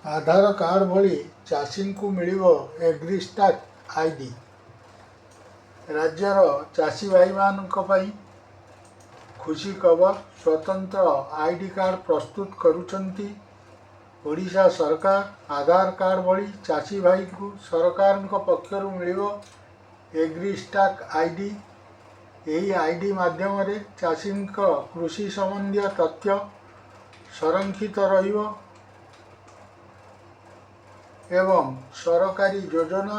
आधार card भली चाषी को मिलिबो एग्रीस्टाक आईडी। राज्यर चाषी भाई मानक पई खुशी खबर, स्वतंत्र आईडी कार्ड प्रस्तुत करुचंती ओडिशा सरकार। आधार कार्ड भली चाषी भाई को सरकार पक्षर मिलिबो एग्रीस्टाक आईडी। यही आईडी माध्यम चाषी कृषि संबंधी तथ्य संरक्षित रहिबो एवं सरकारी योजना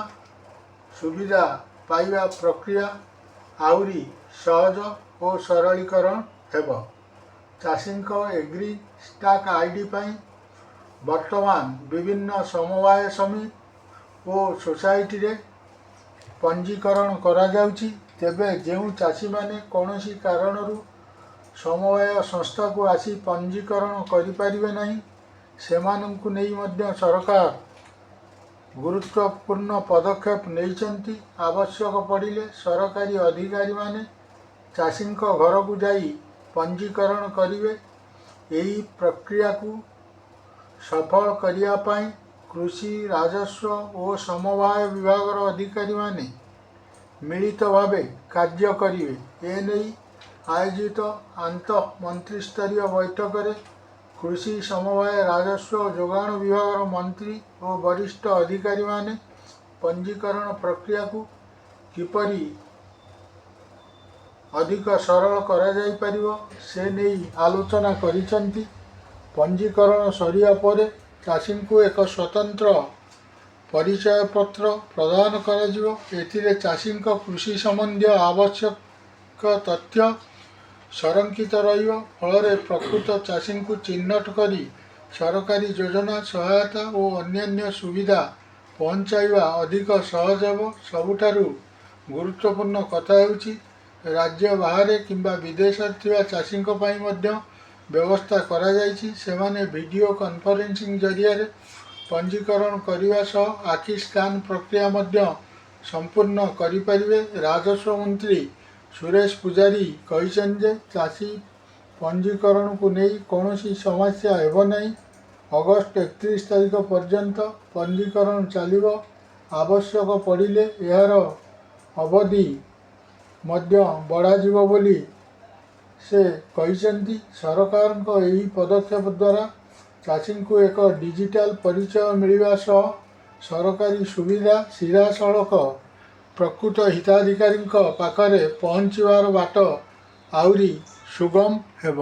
सुविधा पाइबा प्रक्रिया आउरी सहज और सरलीकरण हेब। चाषी एग्रीस्टाक आईडी पाई वर्तमान विभिन्न समवाय समिति और सोसाइटी रे पंजीकरण करा जाउची। तेबे जेउ चाषी माने कौनसी कारणरू समवाय संस्था को आसी पंजीकरण करि परिबे नहीं, सेमानंकु नेई मध्य सरकार गुरुत्वपूर्ण पदक्षेप नहीं। आवश्यक पड़िले सरकारी अधिकारी माने चाषी घर को जाई पंजीकरण करिवे। यही प्रक्रिया को सफल करिया पाई कृषि राजस्व और समवाय विभाग अधिकारी माने मिलित भावे कार्य करिवे। एनेई आयोजित आंत मंत्रिस्तरीय बैठक रे कृषि समवाय राजस्व जोगाण विभाग मंत्री और वरिष्ठ अधिकारी माने पंजीकरण प्रक्रिया को किपरि अधिक सरल करा जाई परिबो से नहीं आलोचना करिसंती। पंजीकरण सरिया परे चाषी को एक स्वतंत्र परिचय पत्र प्रदान करा जिवो। एथिरे चाषी कृषि संबंधी आवश्यक तथ्य संरक्षित रहिबो। फल प्रकृत चाषी को चिन्हट करी सरकारी योजना सहायता और अन्यान्य सुविधा पहुँचाइबा अधिक सहज हेब। सबुठारु गुरुत्वपूर्ण कथा हेउची राज्य बाहर किंबा विदेश थिबा चाषी व्यवस्था करा जाइछि। सेमाने वीडियो कॉन्फ्रेंसिंग जरिया रे पंजीकरण करने सह आखि स्कान प्रक्रिया मध्य संपूर्ण करिपारिबे। राजस्व मंत्री सुरेश पुजारी कहिसेन जे चाषी पंजीकरण को नहीं कौनसी समस्या हेब नहीं। अगस्त 31 तारीख पर्यंत पंजीकरण चलिबो। आवश्यक पड़िले यार अवधि मध्य बढ़ाजिबो बोली से कहिसेंती। सरकार को यही पदक्षेप द्वारा चाषी को एक डिजिटल परिचय मिलवा सह सरकारी सुविधा सीधा सड़क प्रकृत हिताधिकारी पाखरे पहुँचवार बाट आउरी सुगम हेब।